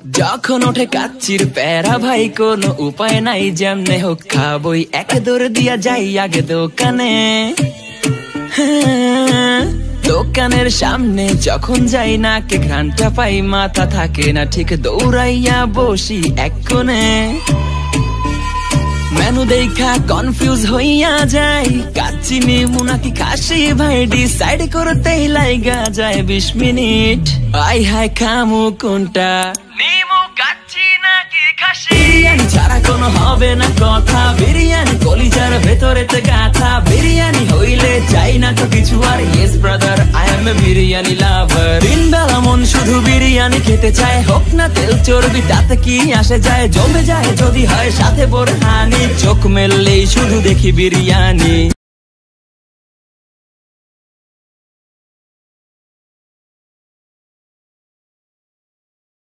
যখন ওঠে কাচ্চির প্যারা ভাই কোনো উপায় নাই, যেমনে হোক খাবই, একে দৌড় দিয়া যাই আগে দোকানে। দোকানের সামনে যখন যাই নাকে ঘ্রাণটা পাই, মাথা থাকে না ঠিক, দৌড়াইয়া বসি এক কোণে। মেনু দেখা কনফিউজ হইয়া যাই, কাচ্চি নিমু নাকি খাসি ভাই ডিসাইড করতেই লাইগা যায় 20 মিনিট। আই হাই খামু কোনটা, নিমু কাচ্চি নাকি খাসি? বিরিয়ানি ছাড়া কোনো হবে না কথা, বিরিয়ানি কলিজার ভেতরেতে গাথা, বিরিয়ানি হইলে চাই না তো কিছু আর। Yes brother, I M A biryani লাভার। দিন বেলা মন শুধু বিরিয়ানি খেতে চায়, হোক না তেল চর্বি তাতে কি আসে যায়, জমে যায় যদি হয় সাথে বোরহানি, চোখ মেললেই শুধু দেখি বিরিয়ানি।